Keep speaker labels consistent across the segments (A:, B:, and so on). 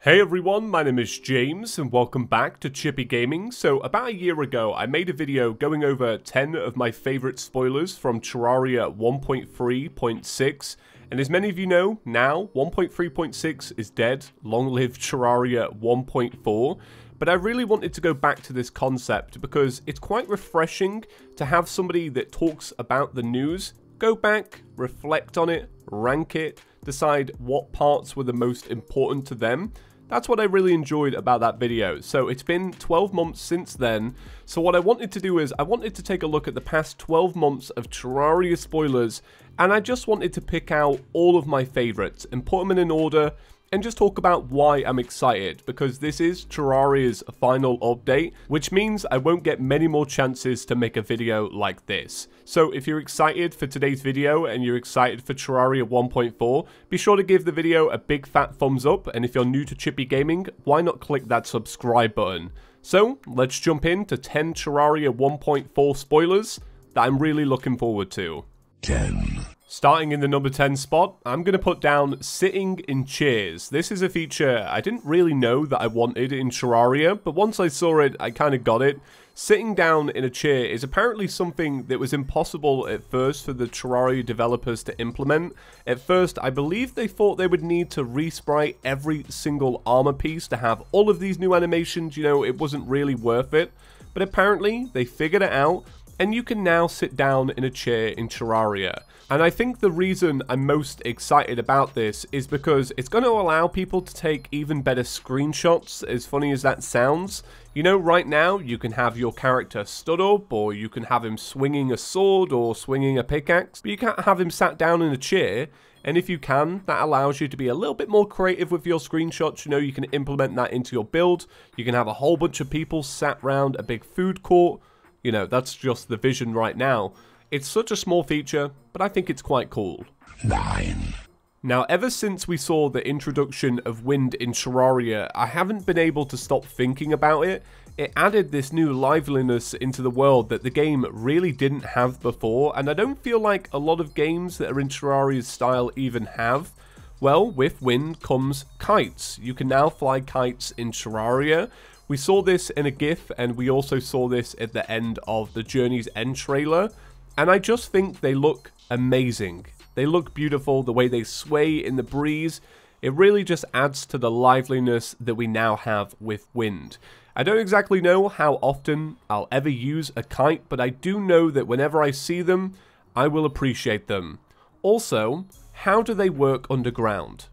A: Hey everyone, my name is James and welcome back to ChippyGaming. So about a year ago, I made a video going over 10 of my favorite spoilers from Terraria 1.3.6. And as many of you know, now 1.3.6 is dead. Long live Terraria 1.4. But I really wanted to go back to this concept because it's quite refreshing to have somebody that talks about the news, go back, reflect on it, rank it, decide what parts were the most important to them. That's what I really enjoyed about that video. So it's been 12 months since then. So what I wanted to do is I wanted to take a look at the past 12 months of Terraria spoilers, and I just wanted to pick out all of my favorites and put them in an order and just talk about why I'm excited, because this is Terraria's final update, which means I won't get many more chances to make a video like this. So if you're excited for today's video and you're excited for Terraria 1.4, be sure to give the video a big fat thumbs up, and if you're new to ChippyGaming, why not click that subscribe button? So let's jump into 10 Terraria 1.4 spoilers that I'm really looking forward to. 10. Starting in the number 10 spot, I'm going to put down sitting in chairs. This is a feature I didn't really know that I wanted in Terraria, but once I saw it, I kind of got it. Sitting down in a chair is apparently something that was impossible at first for the Terraria developers to implement. At first, I believe they thought they would need to resprite every single armor piece to have all of these new animations. You know, it wasn't really worth it. But apparently, they figured it out, and you can now sit down in a chair in Terraria. And I think the reason I'm most excited about this is because it's going to allow people to take even better screenshots, as funny as that sounds. You know, right now, you can have your character stood up, or you can have him swinging a sword or swinging a pickaxe, but you can't have him sat down in a chair. And if you can, that allows you to be a little bit more creative with your screenshots. You know, you can implement that into your build. You can have a whole bunch of people sat around a big food court. You know, that's just the vision right now. It's such a small feature, but I think it's quite cool. 9. Now, ever since we saw the introduction of wind in Terraria, I haven't been able to stop thinking about it. It added this new liveliness into the world that the game really didn't have before, and I don't feel like a lot of games that are in Terraria's style even have. Well, with wind comes kites. You can now fly kites in Terraria. We saw this in a GIF, and we also saw this at the end of the Journey's End trailer. And I just think they look amazing. They look beautiful, the way they sway in the breeze. It really just adds to the liveliness that we now have with wind. I don't exactly know how often I'll ever use a kite, but I do know that whenever I see them, I will appreciate them. Also, how do they work underground?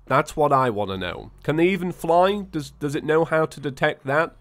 A: That's what I want to know. Can they even fly? Does it know how to detect that?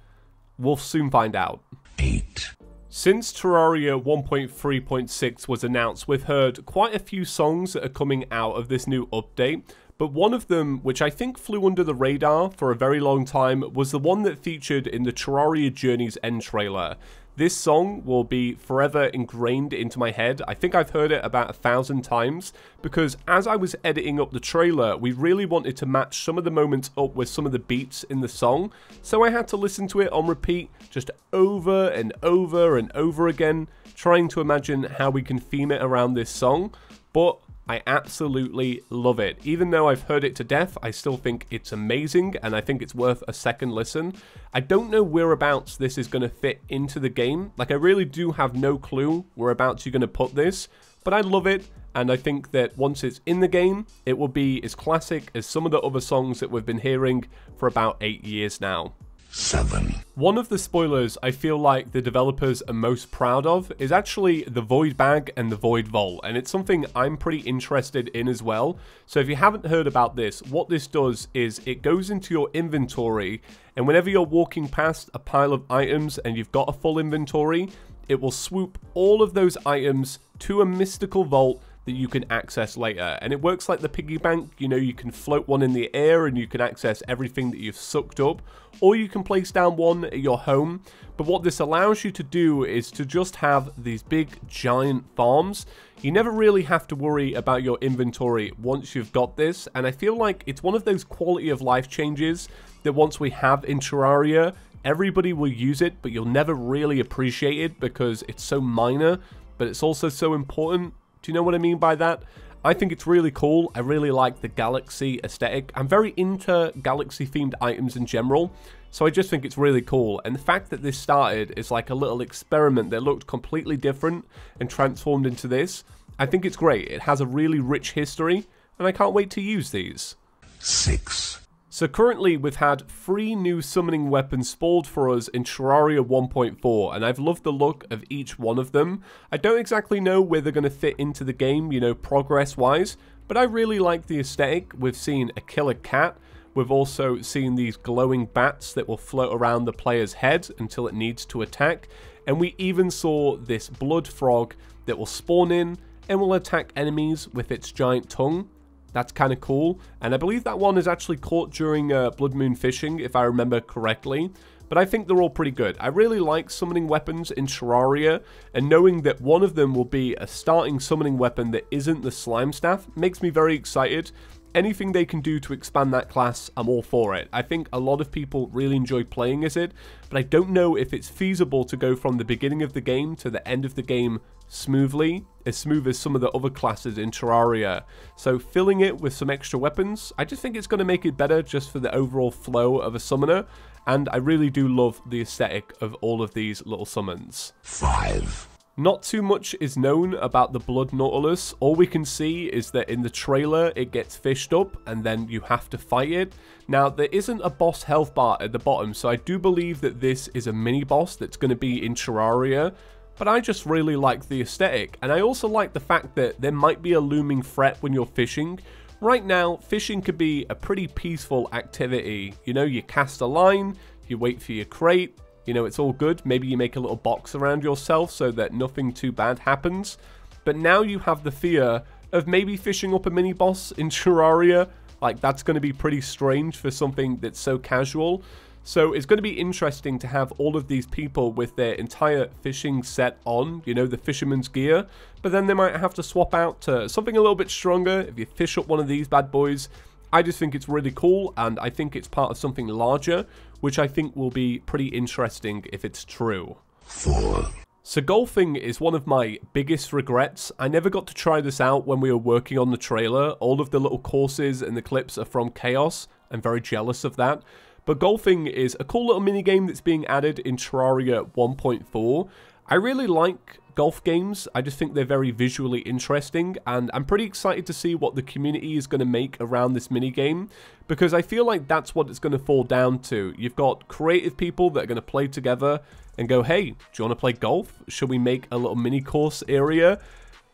A: We'll soon find out. 8. Since Terraria 1.3.6 was announced, we've heard quite a few songs that are coming out of this new update, but one of them, which I think flew under the radar for a very long time, was the one that featured in the Terraria Journey's End trailer. This song will be forever ingrained into my head. I think I've heard it about 1,000 times, because as I was editing up the trailer, we really wanted to match some of the moments up with some of the beats in the song, so I had to listen to it on repeat, just over and over and over again, trying to imagine how we can theme it around this song, but I absolutely love it. Even though I've heard it to death, I still think it's amazing, and I think it's worth a second listen. I don't know whereabouts this is going to fit into the game. Like, I really do have no clue whereabouts you're going to put this, but I love it, and I think that once it's in the game, it will be as classic as some of the other songs that we've been hearing for about 8 years now. 7. One of the spoilers I feel like the developers are most proud of is actually the Void Bag and the Void Vault, and it's something I'm pretty interested in as well. So if you haven't heard about this, what this does is it goes into your inventory, and whenever you're walking past a pile of items and you've got a full inventory, it will swoop all of those items to a mystical vault that you can access later. And it works like the piggy bank. You know, you can float one in the air and you can access everything that you've sucked up, or you can place down one at your home. But what this allows you to do is to just have these big giant farms. You never really have to worry about your inventory once you've got this, and I feel like it's one of those quality of life changes that once we have in Terraria, everybody will use it, but you'll never really appreciate it because it's so minor, but it's also so important. Do you know what I mean by that? I think it's really cool. I really like the galaxy aesthetic. I'm very into galaxy themed items in general, so I just think it's really cool. And the fact that this started is like a little experiment that looked completely different and transformed into this, I think it's great. It has a really rich history, and I can't wait to use these.
B: 6.
A: So currently we've had 3 new summoning weapons spawned for us in Terraria 1.4, and I've loved the look of each one of them. I don't exactly know where they're going to fit into the game, you know, progress-wise, but I really like the aesthetic. We've seen a killer cat. We've also seen these glowing bats that will float around the player's head until it needs to attack, and we even saw this blood frog that will spawn in and will attack enemies with its giant tongue. That's kind of cool, and I believe that one is actually caught during Blood Moon fishing, if I remember correctly, but I think they're all pretty good. I really like summoning weapons in Terraria, and knowing that one of them will be a starting summoning weapon that isn't the slime staff makes me very excited. Anything they can do to expand that class, I'm all for it. I think a lot of people really enjoy playing as it, but I don't know if it's feasible to go from the beginning of the game to the end of the game smoothly, as smooth as some of the other classes in Terraria. So filling it with some extra weapons, I just think it's going to make it better just for the overall flow of a summoner, and I really do love the aesthetic of all of these little summons.
B: 5.
A: Not too much is known about the Blood Nautilus. All we can see is that in the trailer it gets fished up and then you have to fight it. Now there isn't a boss health bar at the bottom, so I do believe that this is a mini boss that's going to be in Terraria. But I just really like the aesthetic, and I also like the fact that there might be a looming threat when you're fishing. Right now, fishing could be a pretty peaceful activity. You know, you cast a line, you wait for your crate, you know, it's all good. Maybe you make a little box around yourself so that nothing too bad happens. But now you have the fear of maybe fishing up a mini boss in Terraria. Like, that's going to be pretty strange for something that's so casual. So it's going to be interesting to have all of these people with their entire fishing set on, you know, the fisherman's gear. But then they might have to swap out to something a little bit stronger if you fish up one of these bad boys. I just think it's really cool, and I think it's part of something larger, which I think will be pretty interesting if it's true.
B: 4.
A: So golfing is one of my biggest regrets. I never got to try this out when we were working on the trailer. All of the little courses and the clips are from Chaos. I'm very jealous of that. But golfing is a cool little minigame that's being added in Terraria 1.4. I really like golf games. I just think they're very visually interesting, and I'm pretty excited to see what the community is going to make around this minigame, because I feel like that's what it's going to fall down to. You've got creative people that are going to play together and go, hey, do you want to play golf? Should we make a little mini course area?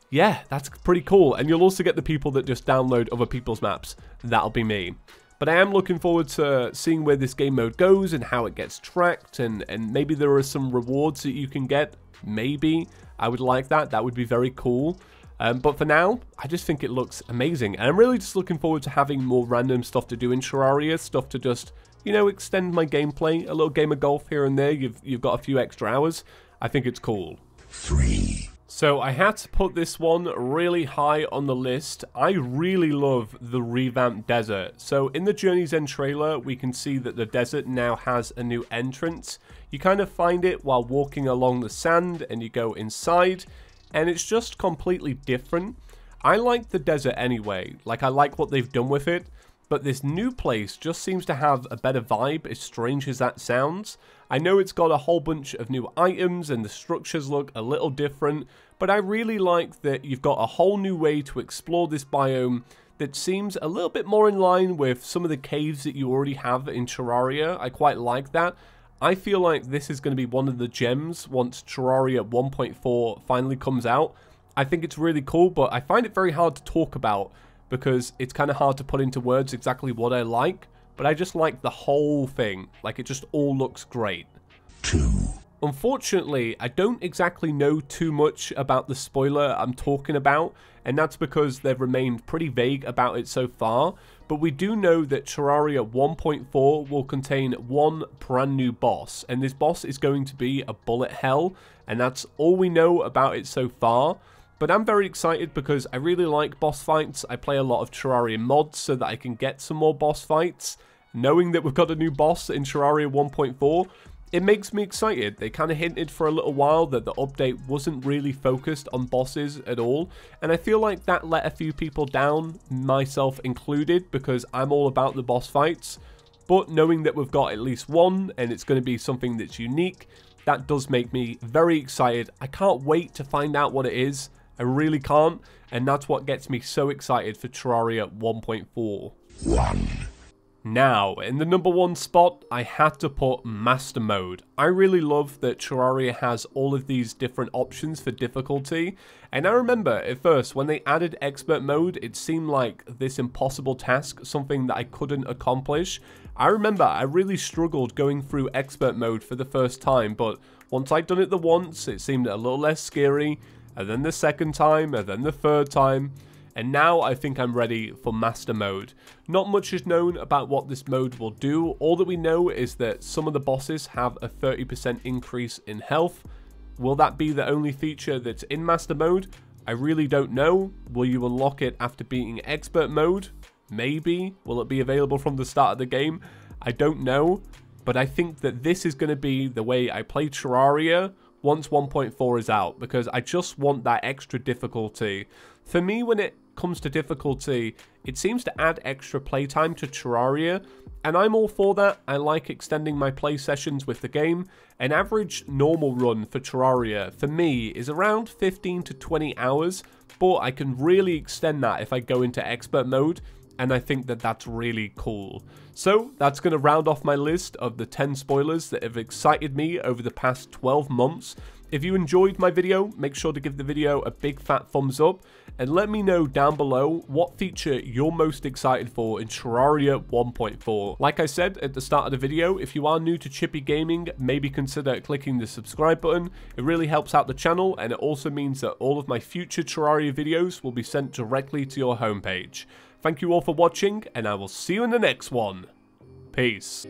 A: Yeah, that's pretty cool. And you'll also get the people that just download other people's maps. That'll be me. But I am looking forward to seeing where this game mode goes and how it gets tracked, and maybe there are some rewards that you can get. Maybe. I would like that. That would be very cool. But for now, I just think it looks amazing. And I'm really just looking forward to having more random stuff to do in Terraria. Stuff to just, you know, extend my gameplay. A little game of golf here and there. You've got a few extra hours. I think it's cool.
B: 3.
A: So I had to put this one really high on the list. I really love the revamped desert. So in the Journey's End trailer, we can see that the desert now has a new entrance. You kind of find it while walking along the sand, and you go inside, and it's just completely different. I like the desert anyway. Like, I like what they've done with it. But this new place just seems to have a better vibe, as strange as that sounds. I know it's got a whole bunch of new items and the structures look a little different, but I really like that you've got a whole new way to explore this biome that seems a little bit more in line with some of the caves that you already have in Terraria. I quite like that. I feel like this is going to be one of the gems once Terraria 1.4 finally comes out. I think it's really cool, but I find it very hard to talk about, because it's kind of hard to put into words exactly what I like, but I just like the whole thing. Like, it just all looks great.
B: 2.
A: Unfortunately, I don't exactly know too much about the spoiler I'm talking about, and that's because they've remained pretty vague about it so far, but we do know that Terraria 1.4 will contain one brand new boss, and this boss is going to be a bullet hell, and that's all we know about it so far. But I'm very excited because I really like boss fights. I play a lot of Terraria mods so that I can get some more boss fights. Knowing that we've got a new boss in Terraria 1.4, it makes me excited. They kind of hinted for a little while that the update wasn't really focused on bosses at all, and I feel like that let a few people down, myself included, because I'm all about the boss fights. But knowing that we've got at least one, and it's going to be something that's unique, that does make me very excited. I can't wait to find out what it is. I really can't, and that's what gets me so excited for Terraria 1.4.
B: 1.
A: Now, in the number 1 spot, I had to put Master Mode. I really love that Terraria has all of these different options for difficulty, and I remember at first when they added Expert Mode, it seemed like this impossible task, something that I couldn't accomplish. I remember I really struggled going through Expert Mode for the first time, but once I'd done it the once, it seemed a little less scary, and then the second time, and then the third time. And now I think I'm ready for Master Mode. Not much is known about what this mode will do. All that we know is that some of the bosses have a 30% increase in health. Will that be the only feature that's in Master Mode? I really don't know. Will you unlock it after beating Expert Mode? Maybe. Will it be available from the start of the game? I don't know. But I think that this is going to be the way I play Terraria once 1.4 is out, because I just want that extra difficulty. For me, when it comes to difficulty, it seems to add extra playtime to Terraria, and I'm all for that. I like extending my play sessions with the game. An average normal run for Terraria, for me, is around 15 to 20 hours, but I can really extend that if I go into Expert Mode, and I think that that's really cool. So that's going to round off my list of the 10 spoilers that have excited me over the past 12 months. If you enjoyed my video, make sure to give the video a big fat thumbs up, and let me know down below what feature you're most excited for in Terraria 1.4. Like I said at the start of the video, if you are new to Chippy Gaming, maybe consider clicking the subscribe button. It really helps out the channel, and it also means that all of my future Terraria videos will be sent directly to your homepage. Thank you all for watching, and I will see you in the next one. Peace.